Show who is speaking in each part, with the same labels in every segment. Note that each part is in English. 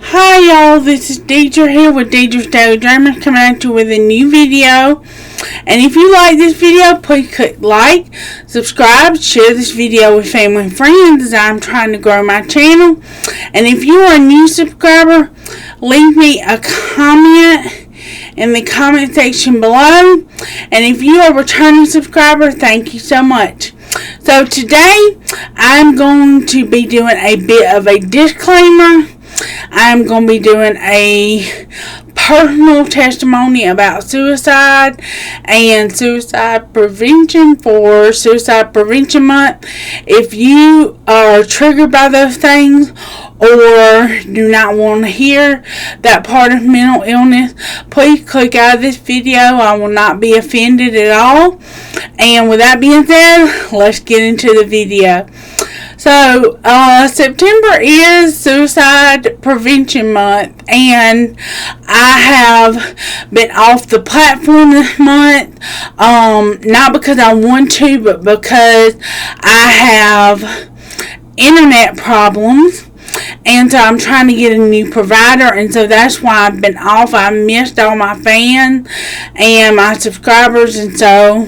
Speaker 1: Hi y'all, this is Deidra here with Deidre's Daily Dreamers coming at you with a new video. And if you like this video, please click like, subscribe, share this video with family and friends as I'm trying to grow my channel. And if you are a new subscriber, leave me a comment in the comment section below. And if you are a returning subscriber, thank you so much. So today, I'm going to be doing a bit of a disclaimer. I'm going to be doing a personal testimony about suicide and suicide prevention for Suicide Prevention Month. If you are triggered by those things or do not want to hear that part of mental illness, please click out of this video. I will not be offended at all. And with that being said, let's get into the video. So, September is Suicide Prevention Month, and I have been off the platform this month, not because I want to, but because I have internet problems, and so I'm trying to get a new provider, and so that's why I've been off. I missed all my fans and my subscribers, and so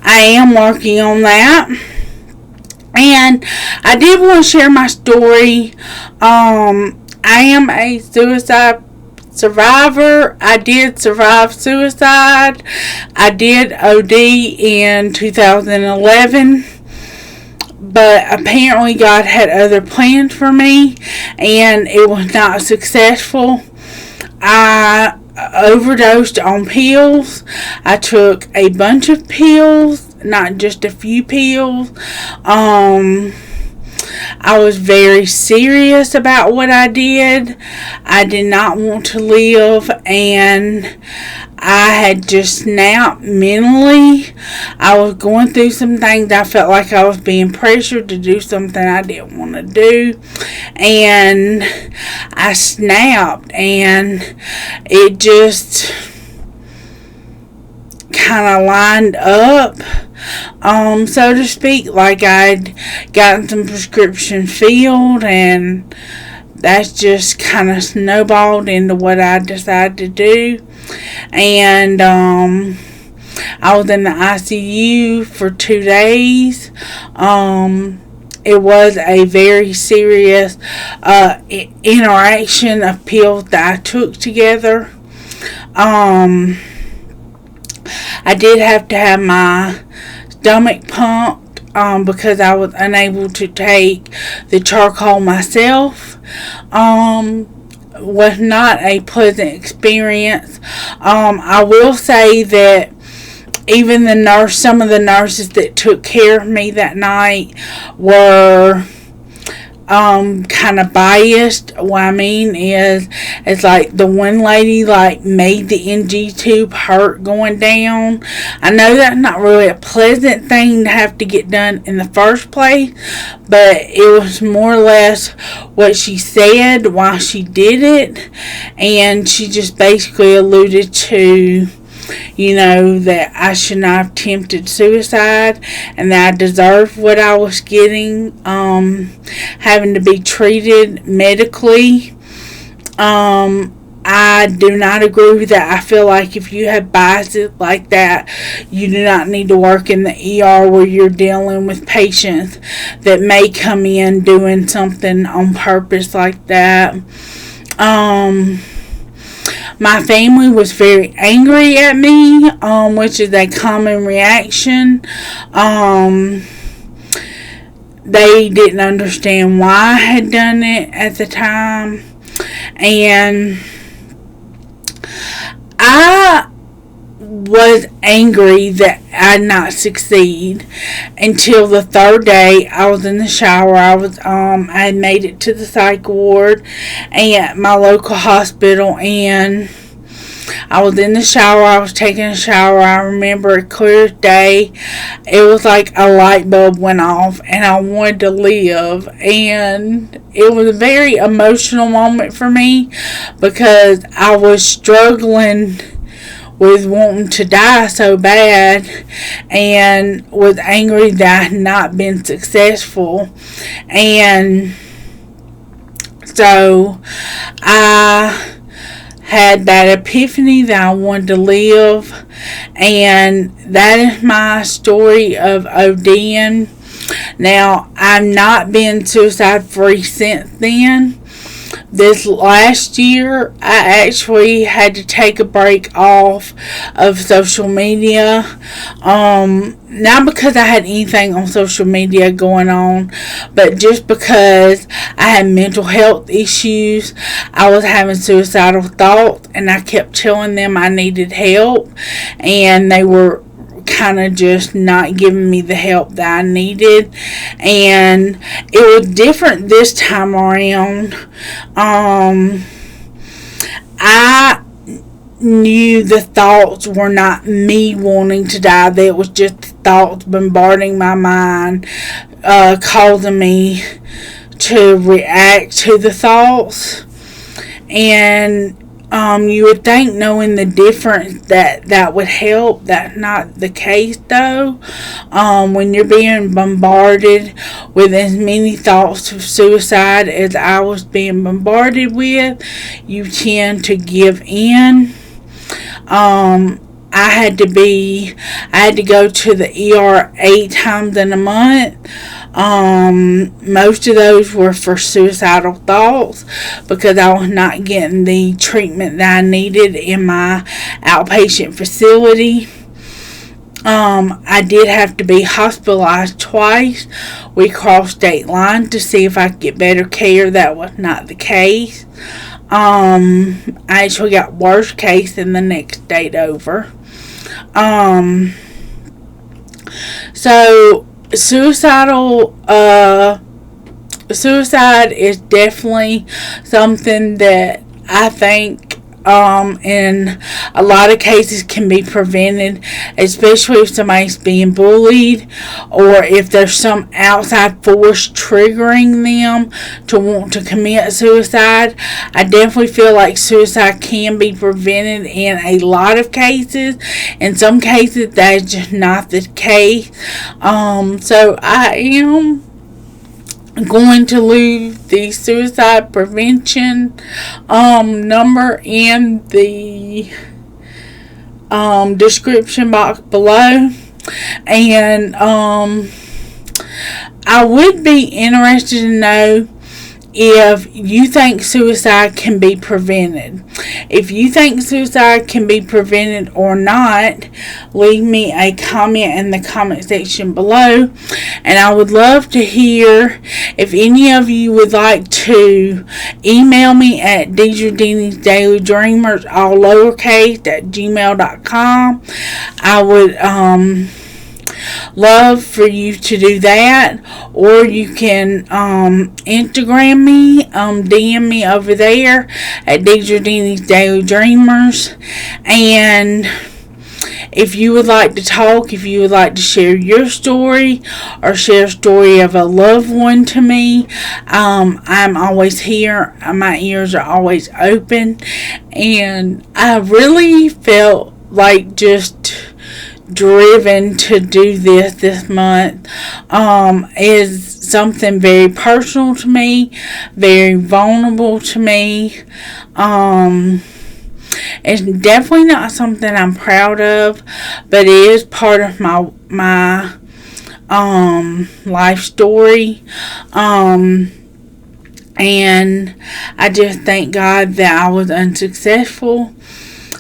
Speaker 1: I am working on that. And I did want to share my story. I am a suicide survivor. I did survive suicide. I did OD in 2011. But apparently God had other plans for me, and it was not successful. I overdosed on pills. I took a bunch of pills, not just a few pills. I was very serious about what I did. I did not want to live, and I had just snapped mentally. I was going through some things. I felt like I was being pressured to do something I didn't want to do, and I snapped, and it just kind of lined up, so to speak. Like I'd gotten some prescription filled, and that's just kind of snowballed into what I decided to do. And I was in the ICU for 2 days. It was a very serious interaction of pills that I took together. I did have to have my stomach pumped because I was unable to take the charcoal myself. Was not a pleasant experience. I will say that even some of the nurses that took care of me that night were kind of biased. What I mean is, it's like the one lady made the NG tube hurt going down. I know that's not really a pleasant thing to have to get done in the first place, but it was more or less what she said while she did it, and she just basically alluded to, that I should not have attempted suicide, and that I deserved what I was getting, having to be treated medically. I do not agree with that. I feel like if you have biases like that, you do not need to work in the ER where you're dealing with patients that may come in doing something on purpose like that. My family was very angry at me, which is a common reaction. They didn't understand why I had done it at the time. And I was angry that I did not succeed until the third day. I was in the shower. I had made it to the psych ward at my local hospital, and I was in the shower. I was taking a shower. I remember it clear as day. It was like a light bulb went off, and I wanted to live. And it was a very emotional moment for me because I was struggling with wanting to die so bad, and was angry that I had not been successful. And So I had that epiphany that I wanted to live, and that is my story of ODing. Now, I've not been suicide free since then. This last year, I actually had to take a break off of social media. Not because I had anything on social media going on, but just because I had mental health issues. I was having suicidal thoughts, and I kept telling them I needed help, and they were kind of just not giving me the help that I needed. And it was different this time around. I knew the thoughts were not me wanting to die. That was just thoughts bombarding my mind, causing me to react to the thoughts. And you would think, knowing the difference, that would help. That's not the case, though. When you're being bombarded with as many thoughts of suicide as I was being bombarded with, you tend to give in. I had to go to the ER 8 times in a month. Most of those were for suicidal thoughts because I was not getting the treatment that I needed in my outpatient facility. I did have to be hospitalized twice. We crossed state lines to see if I could get better care. That was not the case. I actually got worse case in the next state over. So suicide is definitely something that I think in a lot of cases can be prevented, especially if somebody's being bullied or if there's some outside force triggering them to want to commit suicide. I definitely feel like suicide can be prevented in a lot of cases. In some cases, that's just not the case. So I am going to leave the suicide prevention number in the description box below. And I would be interested to know if you think suicide can be prevented. If you think suicide can be prevented or not, leave me a comment in the comment section below. And I would love to hear if any of you would like to email me at Deidra Denny's Daily Dreamers, all lowercase, at gmail.com. I would love for you to do that, or you can Instagram me, DM me over there at Deidra Denny's Daily Dreamers. And if you would like to talk, if you would like to share your story or share a story of a loved one to me, I'm always here. My ears are always open. And I really felt like just driven to do this month. Is something very personal to me, very vulnerable to me. It's definitely not something I'm proud of, but it is part of my life story. And I just thank God that I was unsuccessful.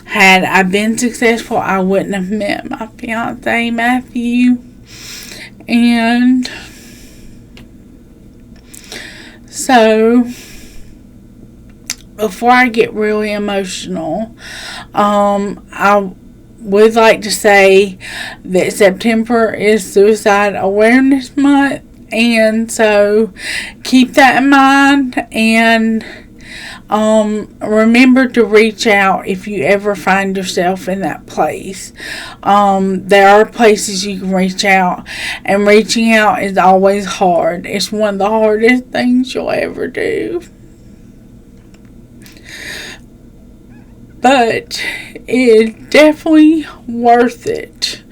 Speaker 1: Had I been successful, I wouldn't have met my fiance, Matthew. And so, before I get really emotional, I would like to say that September is Suicide Awareness Month. And so, keep that in mind. And remember to reach out if you ever find yourself in that place. There are places you can reach out, and reaching out is always hard. It's one of the hardest things you'll ever do. But it's definitely worth it.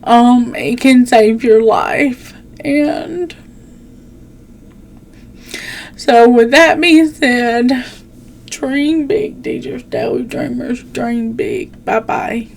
Speaker 1: It can save your life. And So with that being said, dream big, Deidra. Daily Dreamers, dream big. Bye-bye.